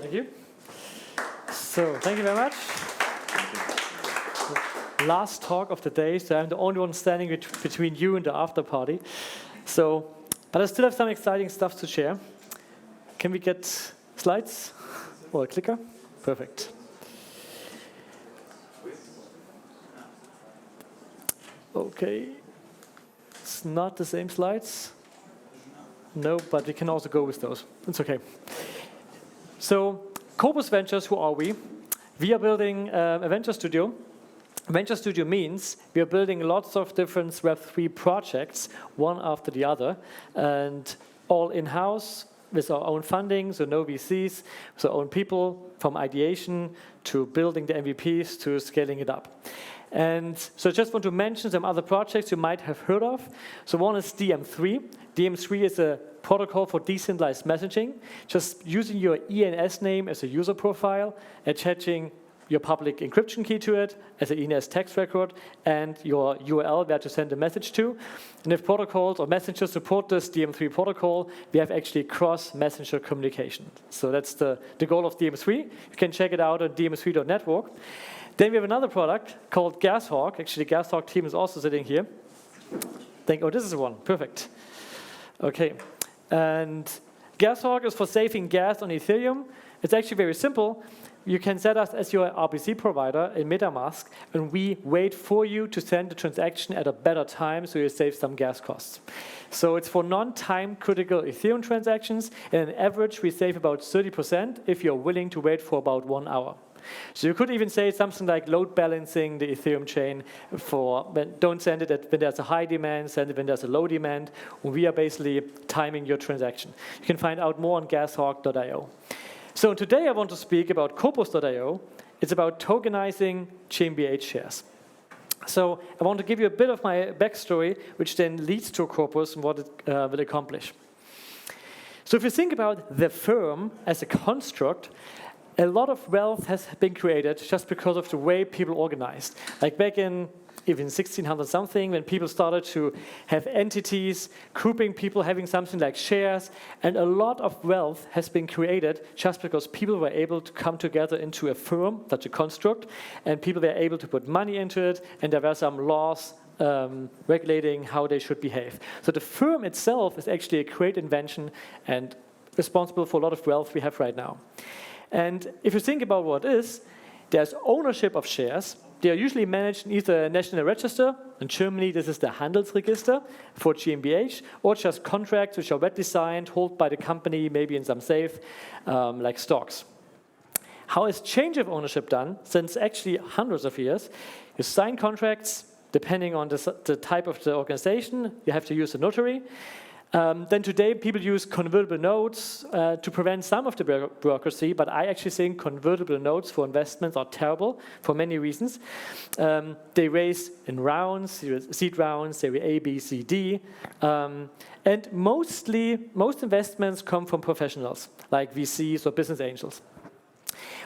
Thank you. So, thank you very much. Last talk of the day, so I'm the only one standing between you and the after party. So, but I still have some exciting stuff to share. Can we get slides or a clicker? Perfect. Okay. It's not the same slides. No, but we can also go with those. It's okay. So, Corpus Ventures, who are we? We are building a venture studio. Venture studio means we are building lots of different Web3 projects, one after the other, and all in-house with our own funding, so no VCs, with our own people, from ideation to building the MVPs to scaling it up. And so I just want to mention some other projects you might have heard of. So one is DM3. DM3 is a protocol for decentralized messaging, just using your ENS name as a user profile, attaching your public encryption key to it as an ENS text record, and your URL where to send a message to. And if protocols or messengers support this DM3 protocol, we have actually cross-messenger communication. So that's the goal of DM3. You can check it out at dm3.network. Then we have another product called GasHawk. Actually, the GasHawk team is also sitting here. Oh, this is one. Perfect. Okay. And GasHawk is for saving gas on Ethereum. It's actually very simple. You can set us as your RPC provider in MetaMask, and we wait for you to send the transaction at a better time so you save some gas costs. So it's for non-time critical Ethereum transactions, and on average we save about 30% if you're willing to wait for about 1 hour. So you could even say something like load balancing the Ethereum chain don't send it when there's a high demand, send it when there's a low demand. We are basically timing your transaction. You can find out more on gashawk.io. So today I want to speak about Corpus.io. It's about tokenizing GmbH shares. So I want to give you a bit of my backstory, which then leads to Corpus and what it will accomplish. So if you think about the firm as a construct, a lot of wealth has been created just because of the way people organized. Like back in even 1600 something, when people started to have entities, grouping people, having something like shares, and a lot of wealth has been created just because people were able to come together into a firm, such a construct, and people were able to put money into it, and there were some laws regulating how they should behave. So the firm itself is actually a great invention and responsible for a lot of wealth we have right now. And if you think about what it is, there's ownership of shares. They are usually managed in either a national register. In Germany, this is the Handelsregister for GmbH, or just contracts which are well designed, held by the company, maybe in some safe, like stocks. How is change of ownership done? Since actually hundreds of years, you sign contracts, depending on the type of the organization, you have to use a notary. Then today, people use convertible notes to prevent some of the bureaucracy, but I actually think convertible notes for investments are terrible for many reasons. They raise in rounds, seed rounds, Series A, B, C, D. And most investments come from professionals, like VCs or business angels.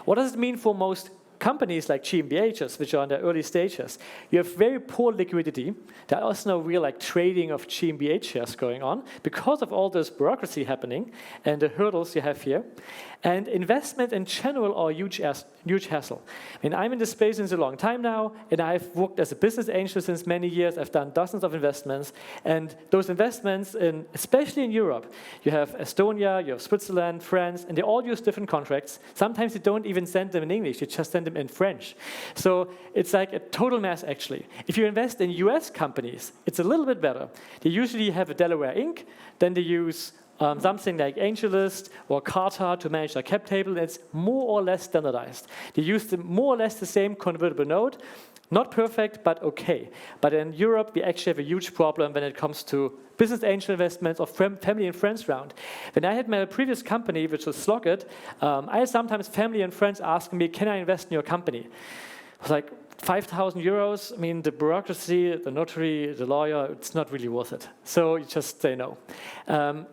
What does it mean for most companies like GmbHs, which are in their early stages? You have very poor liquidity. There is no real trading of GmbH shares going on because of all this bureaucracy happening and the hurdles you have here. And investment in general are a huge hassle. I mean, I'm in this space since a long time now, and I've worked as a business angel since many years. I've done dozens of investments, and those investments, especially in Europe, you have Estonia, you have Switzerland, France, and they all use different contracts. Sometimes you don't even send them in English, you just send them in French. So it's like a total mess, actually. If you invest in US companies, it's a little bit better. They usually have a Delaware Inc., then they use something like AngelList or Carta to manage their cap table, and it's more or less standardized. They use more or less the same convertible note. Not perfect, but okay. But in Europe, we actually have a huge problem when it comes to business angel investments or family and friends round. When I had my previous company, which was Slockit, I had sometimes family and friends asking me, can I invest in your company? I was like, 5,000 euros, I mean, the bureaucracy, the notary, the lawyer, it's not really worth it. So you just say no.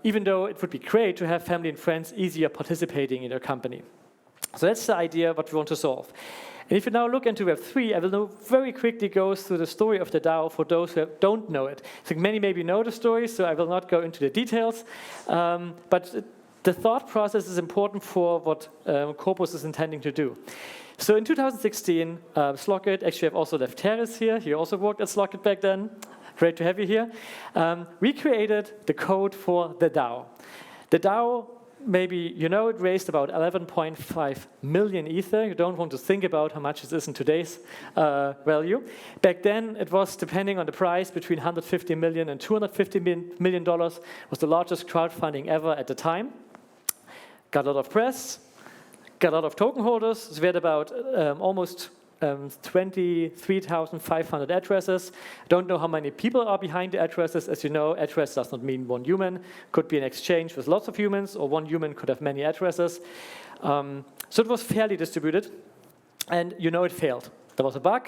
Even though it would be great to have family and friends easier participating in your company. So that's the idea what we want to solve. And if you now look into Web3, I will now very quickly go through the story of the DAO for those who don't know it. So many maybe know the story, so I will not go into the details. But the thought process is important for what Corpus is intending to do. So in 2016, Slockit, actually I've also left Teres here, he also worked at Slockit back then, great to have you here. We created the code for the DAO. The DAO, maybe you know, it raised about 11.5 million Ether. You don't want to think about how much it is in today's value. Back then, it was, depending on the price, between 150 million and 250 million dollars, was the largest crowdfunding ever at the time. Got a lot of press, got a lot of token holders. So we had about almost 23,500 addresses. Don't know how many people are behind the addresses. As you know, address does not mean one human. Could be an exchange with lots of humans, or one human could have many addresses. So it was fairly distributed, and you know it failed. There was a bug,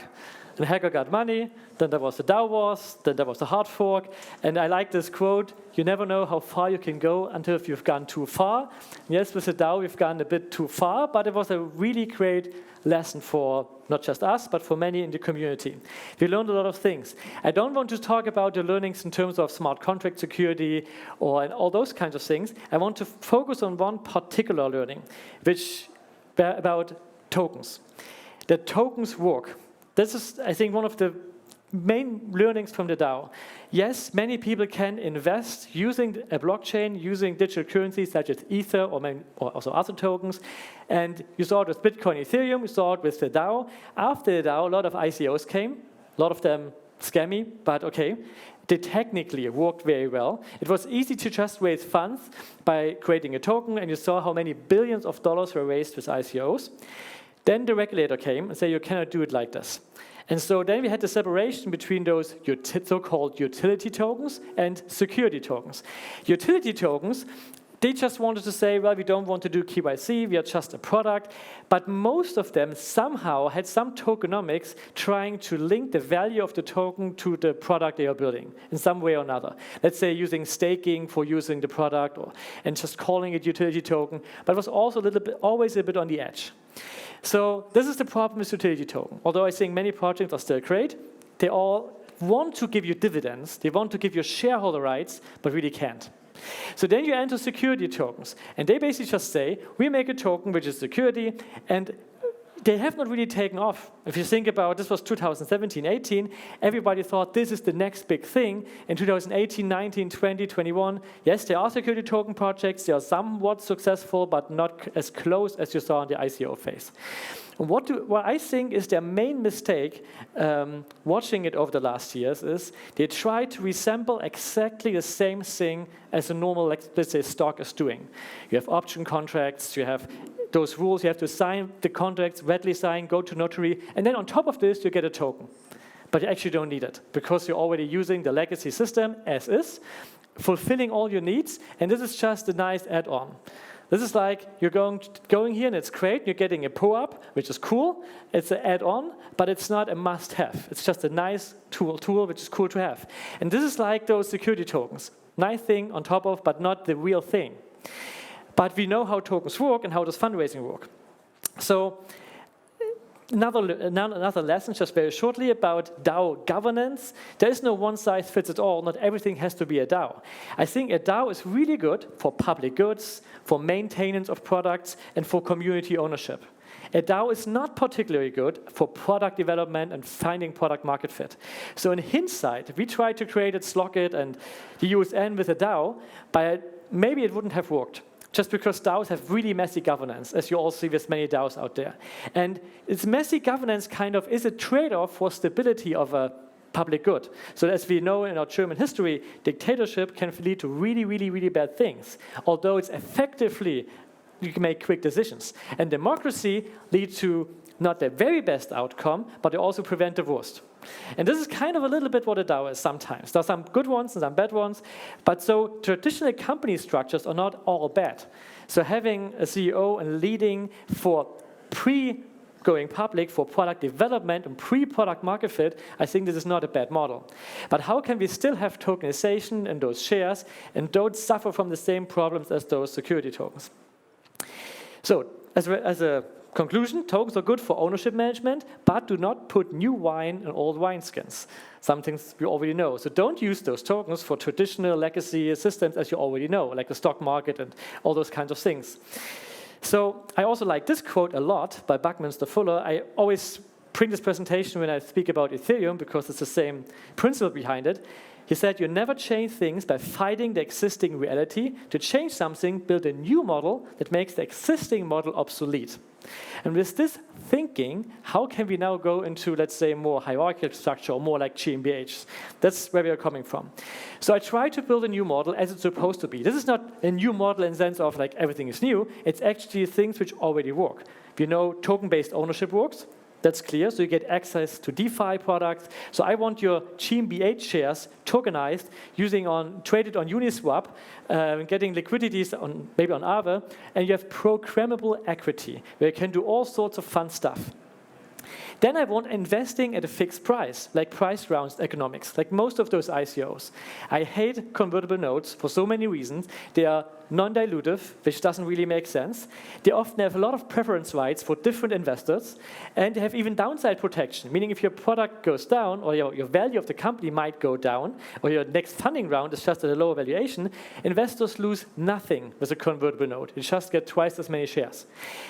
and a hacker got money, then there was the DAO wars, then there was the hard fork, and I like this quote, you never know how far you can go until you've gone too far. Yes, with the DAO we've gone a bit too far, but it was a really great lesson for not just us, but for many in the community. We learned a lot of things. I don't want to talk about the learnings in terms of smart contract security or all those kinds of things. I want to focus on one particular learning, which about tokens. The tokens work. This is, I think, one of the main learnings from the DAO. Yes, many people can invest using a blockchain, using digital currencies such as Ether or also other tokens. And you saw it with Bitcoin, Ethereum, you saw it with the DAO. After the DAO, a lot of ICOs came, a lot of them scammy, but okay. They technically worked very well. It was easy to just raise funds by creating a token, and you saw how many billions of dollars were raised with ICOs. Then the regulator came and said, you cannot do it like this. And so then we had the separation between those so-called utility tokens and security tokens. Utility tokens, they just wanted to say, well, we don't want to do KYC, we are just a product. But most of them somehow had some tokenomics trying to link the value of the token to the product they are building in some way or another. Let's say using staking for using the product and just calling it utility token. But it was also always a bit on the edge. So this is the problem with utility token. Although I think many projects are still great, they all want to give you dividends, they want to give you shareholder rights, but really can't. So then you enter security tokens, and they basically just say, we make a token which is security, and they have not really taken off. If you think about, this was 2017, 18, everybody thought this is the next big thing. In 2018, 19, 20, 21, yes, there are security token projects, they are somewhat successful, but not as close as you saw in the ICO phase. What I think is their main mistake, watching it over the last years, is they try to resemble exactly the same thing as a normal, let's say, stock is doing. You have option contracts, you have those rules, you have to sign the contracts, readily sign, go to notary, and then on top of this, you get a token. But you actually don't need it, because you're already using the legacy system as is, fulfilling all your needs, and this is just a nice add-on. This is like you're going here and it's great, you're getting a POAP, which is cool, it's an add-on, but it's not a must-have. It's just a nice tool which is cool to have. And this is like those security tokens. Nice thing on top of, but not the real thing. But we know how tokens work and how does fundraising work. So another lesson, just very shortly, about DAO governance. There is no one-size-fits-it-all. Not everything has to be a DAO. I think a DAO is really good for public goods, for maintenance of products, and for community ownership. A DAO is not particularly good for product development and finding product market fit. So in hindsight, we tried to create at Slockit and the USN with a DAO, but maybe it wouldn't have worked. Just because DAOs have really messy governance, as you all see with many DAOs out there. And its messy governance kind of is a trade-off for stability of a public good. So as we know in our German history, dictatorship can lead to really, really, really bad things. Although it's effectively, you can make quick decisions. And democracy leads to not the very best outcome, but they also prevent the worst. And this is kind of a little bit what a DAO is sometimes. There are some good ones and some bad ones, but so traditional company structures are not all bad. So having a CEO and leading for going public, for product development and pre-product market fit, I think this is not a bad model. But how can we still have tokenization in those shares and don't suffer from the same problems as those security tokens? So as a conclusion, tokens are good for ownership management, but do not put new wine in old wineskins. Some things we already know. So don't use those tokens for traditional legacy systems as you already know, like the stock market and all those kinds of things. So I also like this quote a lot by Buckminster Fuller. I always bring this presentation when I speak about Ethereum because it's the same principle behind it. He said, you never change things by fighting the existing reality. To change something, build a new model that makes the existing model obsolete. And with this thinking, how can we now go into, let's say, more hierarchical structure or more like GmbHs? That's where we are coming from. So I try to build a new model as it's supposed to be. This is not a new model in the sense of like everything is new. It's actually things which already work. We know token-based ownership works. That's clear, so you get access to DeFi products. So I want your GmbH shares tokenized, traded on Uniswap, getting liquidities on maybe on Aave, and you have programmable equity, where you can do all sorts of fun stuff. Then I want investing at a fixed price, like price rounds economics, like most of those ICOs. I hate convertible notes for so many reasons. They are non-dilutive, which doesn't really make sense. They often have a lot of preference rights for different investors, and they have even downside protection, meaning if your product goes down, or your value of the company might go down, or your next funding round is just at a lower valuation, investors lose nothing with a convertible note. You just get twice as many shares.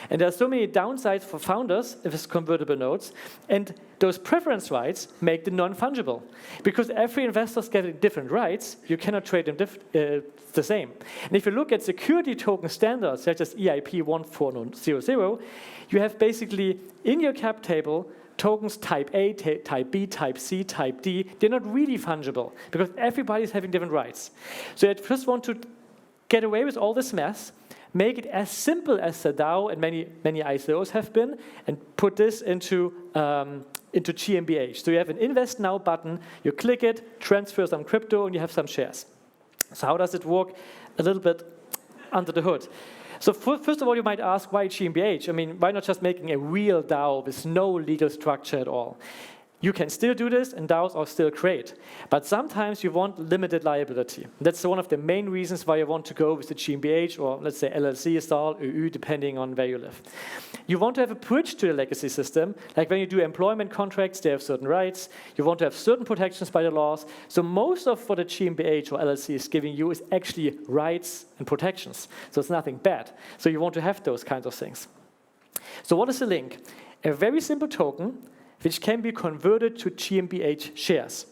And there are so many downsides for founders with convertible notes, and those preference rights make them non-fungible. Because every investor is getting different rights, you cannot trade them the same. And if you look at security token standards, such as EIP 1400, you have basically in your cap table tokens type A, type B, type C, type D. They're not really fungible because everybody's having different rights. So I just want to get away with all this mess, make it as simple as the DAO and many ICOs have been, and put this into GmbH. So you have an Invest Now button, you click it, transfer some crypto, and you have some shares. So how does it work? A little bit under the hood. So first of all, you might ask, why GmbH? I mean, why not just making a real DAO with no legal structure at all? You can still do this, and DAOs are still great. But sometimes you want limited liability. That's one of the main reasons why you want to go with the GmbH, or let's say LLC style, ÖÜ, depending on where you live. You want to have a bridge to the legacy system. Like when you do employment contracts, they have certain rights. You want to have certain protections by the laws. So most of what a GmbH or LLC is giving you is actually rights and protections. So it's nothing bad. So you want to have those kinds of things. So what is the link? A very simple token which can be converted to GmbH shares.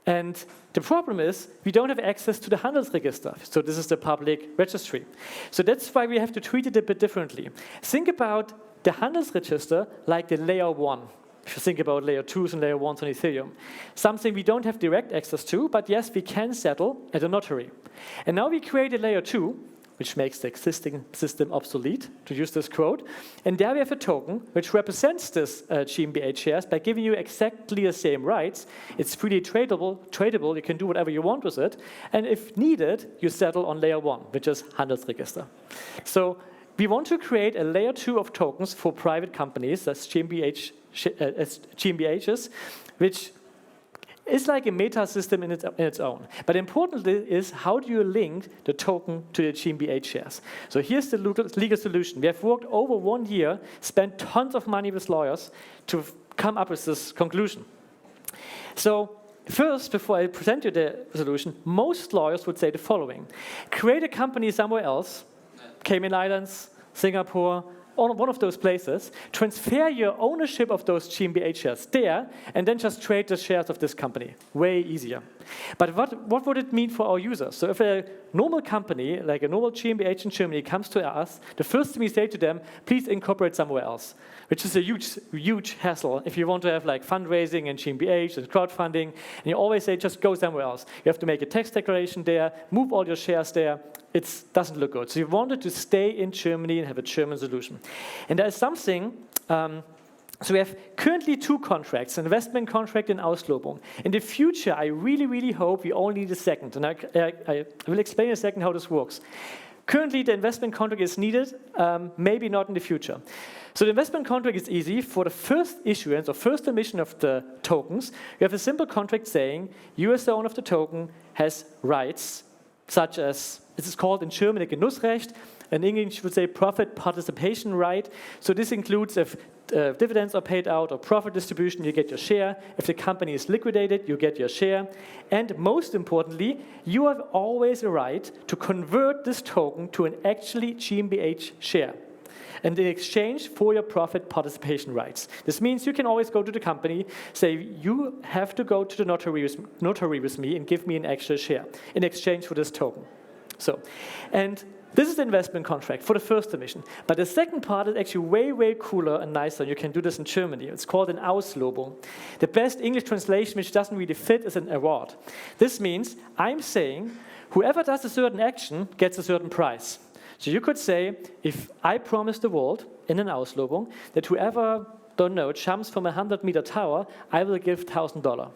And the problem is, we don't have access to the Handelsregister. So this is the public registry. So that's why we have to treat it a bit differently. Think about the Handelsregister like the layer 1. If you think about layer 2s and layer 1s on Ethereum. Something we don't have direct access to, but yes, we can settle at a notary. And now we create a layer 2, which makes the existing system obsolete, to use this quote. And there we have a token which represents this GmbH shares by giving you exactly the same rights. It's freely tradable, you can do whatever you want with it. And if needed, you settle on layer 1, which is Handelsregister. So we want to create a layer 2 of tokens for private companies, as GmbHs, which is like a meta system in its own. But importantly is, how do you link the token to the GmbH shares? So here's the legal solution. We have worked over 1 year, spent tons of money with lawyers to come up with this conclusion. So first, before I present you the solution, most lawyers would say the following. Create a company somewhere else, Cayman Islands, Singapore, or one of those places, transfer your ownership of those GmbH shares there, and then just trade the shares of this company. Way easier. But what would it mean for our users? So if a normal company, like a normal GmbH in Germany, comes to us, the first thing we say to them, please incorporate somewhere else, which is a huge hassle. If you want to have like fundraising and GmbH and crowdfunding, and you always say, just go somewhere else. You have to make a tax declaration there, move all your shares there. It doesn't look good. So we wanted to stay in Germany and have a German solution. And there is something, so we have currently 2 contracts, an investment contract and Auslobung. In the future, I really hope we only need a second. And I will explain in a second how this works. Currently, the investment contract is needed, maybe not in the future. So the investment contract is easy. For the first issuance or first emission of the tokens, you have a simple contract saying, you as the owner of the token has rights, such as, this is called in German a Genussrecht, in English would say profit participation right. So this includes if dividends are paid out or profit distribution, you get your share. If the company is liquidated, you get your share. And most importantly, you have always a right to convert this token to an actually GmbH share, and in exchange for your profit participation rights. This means you can always go to the company, say, you have to go to the notary with me and give me an extra share in exchange for this token. So, and this is the investment contract for the first emission. But the second part is actually way, way cooler and nicer. You can do this in Germany. It's called an Auslobung. The best English translation, which doesn't really fit, is an award. This means I'm saying whoever does a certain action gets a certain price. So you could say, if I promise the world in an Auslobung that whoever, don't know, jumps from a 100-meter tower, I will give $1,000.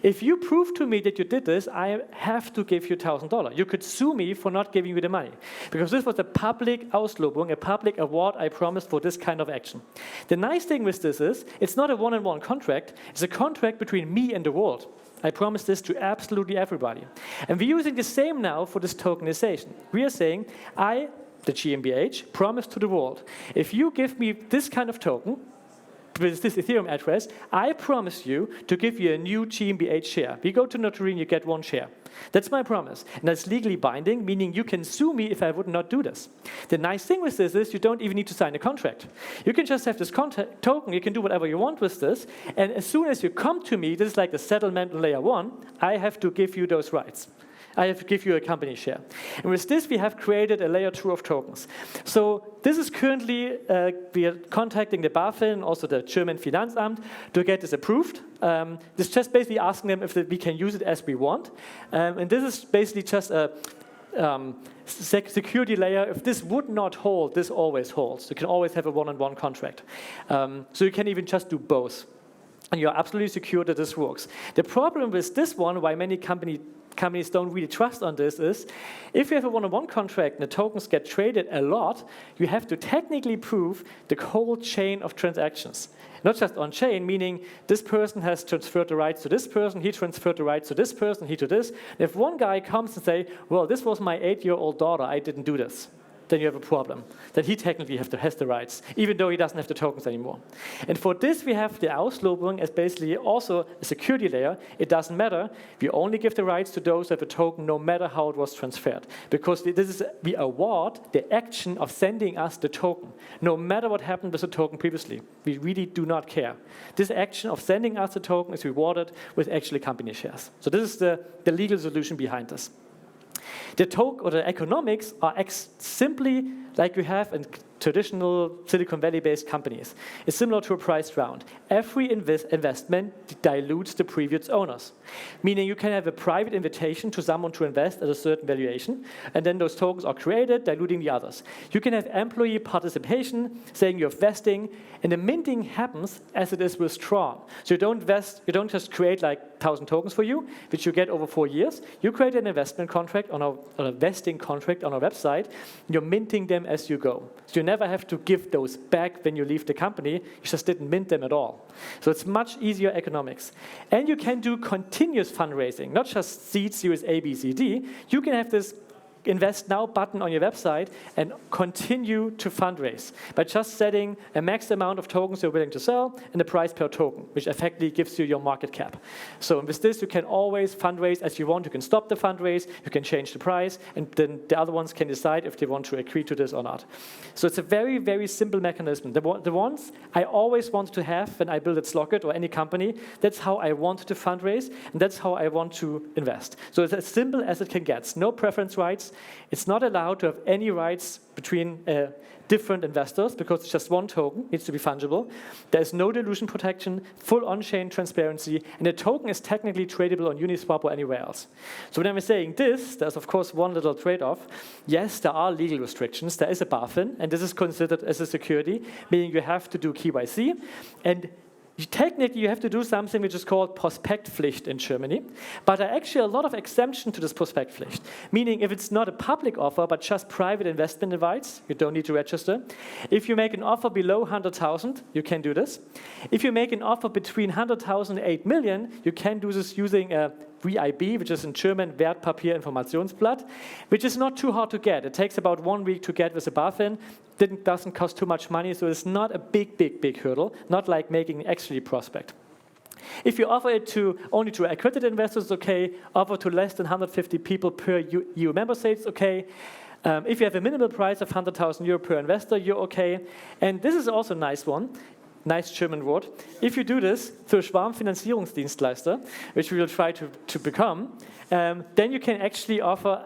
If you prove to me that you did this, I have to give you $1,000. You could sue me for not giving you the money, because this was a public Auslobung, a public award I promised for this kind of action. The nice thing with this is, it's not a one-on-one contract, it's a contract between me and the world. I promise this to absolutely everybody. And we're using the same now for this tokenization. We are saying, I, the GmbH, promise to the world, if you give me this kind of token, with this Ethereum address, I promise you to give you a new GmbH share. We go to notary and you get one share. That's my promise. And that's legally binding, meaning you can sue me if I would not do this. The nice thing with this is you don't even need to sign a contract. You can just have this token, you can do whatever you want with this, and as soon as you come to me, this is like the settlement on layer 1, I have to give you those rights. I have to give you a company share. And with this, we have created a layer 2 of tokens. So this is currently, we are contacting the BaFin, also the German Finanzamt, to get this approved. This is just basically asking them if we can use it as we want. And this is basically just a security layer. If this would not hold, this always holds. You can always have a one-on-one contract. So you can even just do both. And you're absolutely secure that this works. The problem with this one, why many companies don't really trust on this, is if you have a one-on-one contract and the tokens get traded a lot, you have to technically prove the whole chain of transactions. Not just on-chain, meaning this person has transferred the rights to this person, he transferred the rights to this person, he to this. And if one guy comes and say, well, this was my 8-year-old daughter, I didn't do this, then you have a problem. Then he technically has the rights, even though he doesn't have the tokens anymore. And for this, we have the Auslobung as basically also a security layer. It doesn't matter. We only give the rights to those who have a token, no matter how it was transferred. Because we award the action of sending us the token, no matter what happened with the token previously. We really do not care. This action of sending us the token is rewarded with actually company shares. So this is the legal solution behind this. The token or the economics are simply like we have in traditional Silicon Valley-based companies. It's similar to a priced round. Every investment dilutes the previous owners, meaning you can have a private invitation to someone to invest at a certain valuation, and then those tokens are created, diluting the others. You can have employee participation, saying you're vesting, and the minting happens as it is withdrawn. So you don't just create like 1,000 tokens for you, which you get over 4 years. You create an investment contract on a vesting contract on our website, and you're minting them as you go. So you never have to give those back when you leave the company. You just didn't mint them at all. So it's much easier economics. And you can do continuous fundraising, not just seed, series A, B, C, D. You can have this Invest Now button on your website and continue to fundraise by just setting a max amount of tokens you're willing to sell and the price per token, which effectively gives you your market cap. So with this, you can always fundraise as you want. You can stop the fundraise, you can change the price, and then the other ones can decide if they want to agree to this or not. So it's a very, very simple mechanism. The ones I always wanted to have when I built Slockit or any company, that's how I wanted to fundraise, and that's how I want to invest. So it's as simple as it can get. No preference rights. It's not allowed to have any rights between different investors because it's just one token, needs to be fungible. There's no dilution protection, full on-chain transparency, and the token is technically tradable on Uniswap or anywhere else. So when I'm saying this, there's of course one little trade-off. Yes, there are legal restrictions. There is a BaFin, and this is considered as a security, meaning you have to do KYC, and technically, you have to do something which is called Prospektpflicht in Germany, but there are actually a lot of exemptions to this Prospektpflicht, meaning if it's not a public offer, but just private investment advice, you don't need to register. If you make an offer below 100,000, you can do this. If you make an offer between 100,000 and 8 million, you can do this using a VIB, which is in German Wertpapierinformationsblatt, which is not too hard to get. It takes about 1 week to get with a BaFin. Doesn't cost too much money, so it's not a big hurdle, not like making an XD prospect. If you offer it only to accredited investors, okay. Offer to less than 150 people per EU member states, okay. If you have a minimal price of 100,000 euro per investor, you're okay. And this is also a nice one. Nice German word. If you do this through Schwarmfinanzierungsdienstleister, which we will try to become, then you can actually offer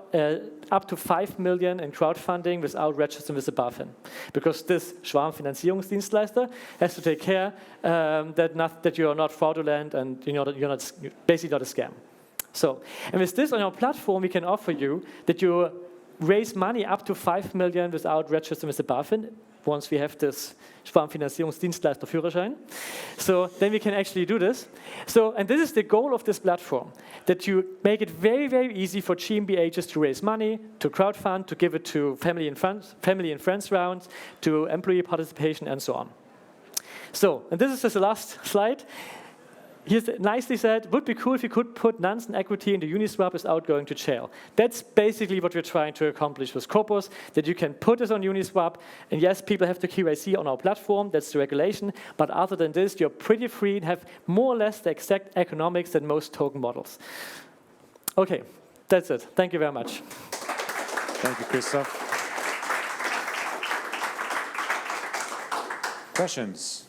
up to 5 million in crowdfunding without registering with the BaFin. Because this Schwarmfinanzierungsdienstleister has to take care that you are not fraudulent and you're not basically not a scam. So, and with this on our platform, we can offer you that you raise money up to 5 million without registering with the BaFin. Once we have this Schwarmfinanzierungsdienstleister Führerschein. So then we can actually do this. So, and this is the goal of this platform, that you make it very easy for GmbHs to raise money, to crowdfund, to give it to family and friends rounds, to employee participation, and so on. So, and this is just the last slide. Here's nicely said, would be cool if you could put Nansen equity into Uniswap without going to jail. That's basically what we're trying to accomplish with Corpus, that you can put this on Uniswap, and yes, people have to KYC on our platform, that's the regulation, but other than this, you're pretty free and have more or less the exact economics than most token models. Okay, that's it. Thank you very much. Thank you, Christoph. Questions?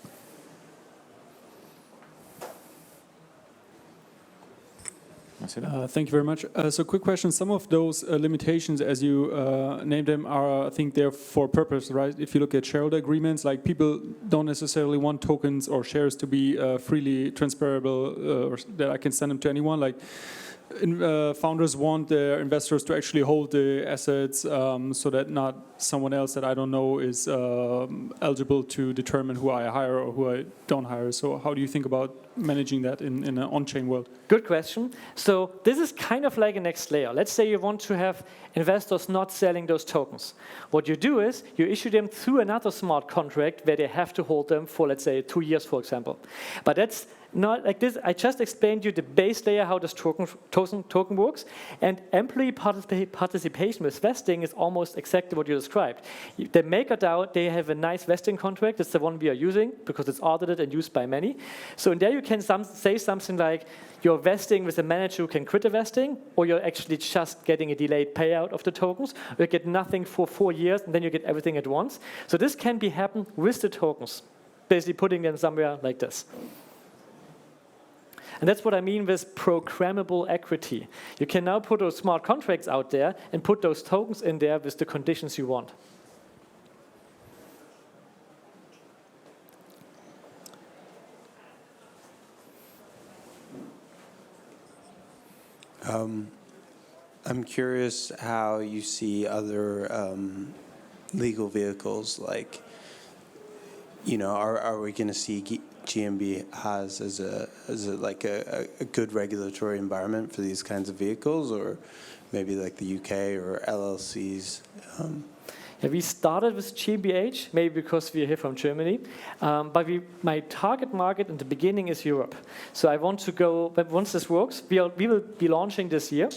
Thank you very much. So quick question, some of those limitations as you named them are, I think they're for purpose, right? If you look at shareholder agreements, like people don't necessarily want tokens or shares to be freely transferable or that I can send them to anyone. Like founders want their investors to actually hold the assets so that not someone else that I don't know is eligible to determine who I hire or who I don't hire. So how do you think about managing that in an on-chain world? Good question. So this is kind of like a next layer. Let's say you want to have investors not selling those tokens. What you do is you issue them through another smart contract where they have to hold them for, let's say, 2 years, for example. But that's not like this. I just explained you the base layer, how this token works. And employee participation with vesting is almost exactly what you described. The MakerDAO, they have a nice vesting contract. It's the one we are using because it's audited and used by many. So in there you can say something like, you're vesting with a manager who can quit the vesting, or you're actually just getting a delayed payout of the tokens, or you get nothing for 4 years, and then you get everything at once. So this can be happen with the tokens, basically putting them somewhere like this. And that's what I mean with programmable equity. You can now put those smart contracts out there and put those tokens in there with the conditions you want. I'm curious how you see other legal vehicles, like, you know, are we going to see GmbHs as a good regulatory environment for these kinds of vehicles, or maybe like the UK or LLCs? Yeah, we started with GmbH, maybe because we're here from Germany, but my target market in the beginning is Europe. So I want to go, but once this works, we will be launching this year.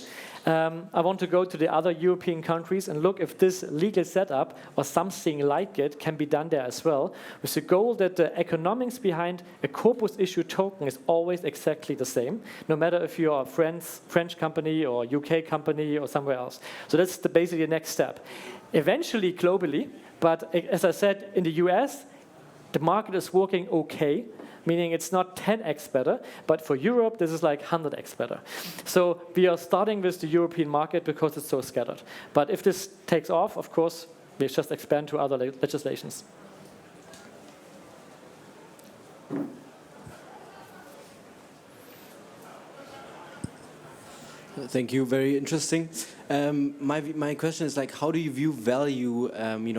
I want to go to the other European countries and look if this legal setup or something like it can be done there as well, with the goal that the economics behind a Corpus issued token is always exactly the same, no matter if you're a French company or UK company or somewhere else. So that's basically the next step. Eventually globally, but as I said, in the US, the market is working okay, meaning it's not 10x better, but for Europe, this is like 100x better. So we are starting with the European market because it's so scattered. But if this takes off, of course, we just expand to other legislations. Thank you, very interesting. My question is like, how do you view value,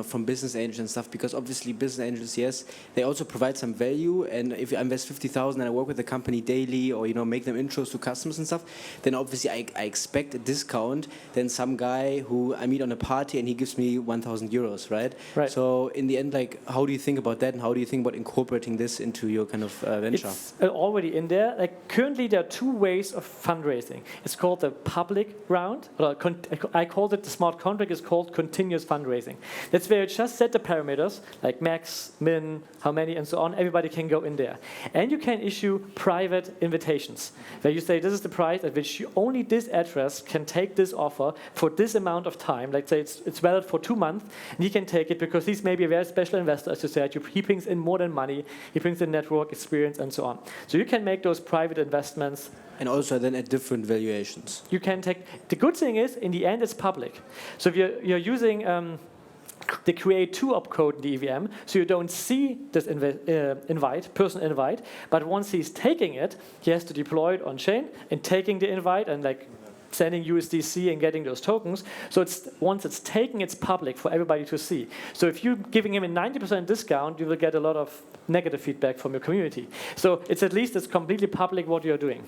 from business angels and stuff? Because obviously business angels, yes, they also provide some value. And if I invest 50,000 and I work with the company daily, or make them intros to customers and stuff, then obviously I expect a discount than some guy who I meet on a party and he gives me 1,000 euros, right? Right. So in the end, like, how do you think about that, and how do you think about incorporating this into your kind of venture? It's already in there. Like currently, there are two ways of fundraising. It's called the public round. I called it the smart contract. Is called continuous fundraising. That's where you just set the parameters like max, min, how many, and so on. Everybody can go in there, and you can issue private invitations where you say this is the price at which only this address can take this offer for this amount of time. Like say it's valid for 2 months, and he can take it because he's maybe a very special investor, as you said. He brings in more than money. He brings in network experience and so on. So you can make those private investments. And also then at different valuations. You can take. The good thing is, in the end, it's public. So if you're using the create2 opcode in the EVM, so you don't see this person invite, but once he's taking it, he has to deploy it on chain and taking the invite and like sending USDC and getting those tokens. So once it's taken, it's public for everybody to see. So if you're giving him a 90% discount, you will get a lot of negative feedback from your community. So it's completely public what you're doing.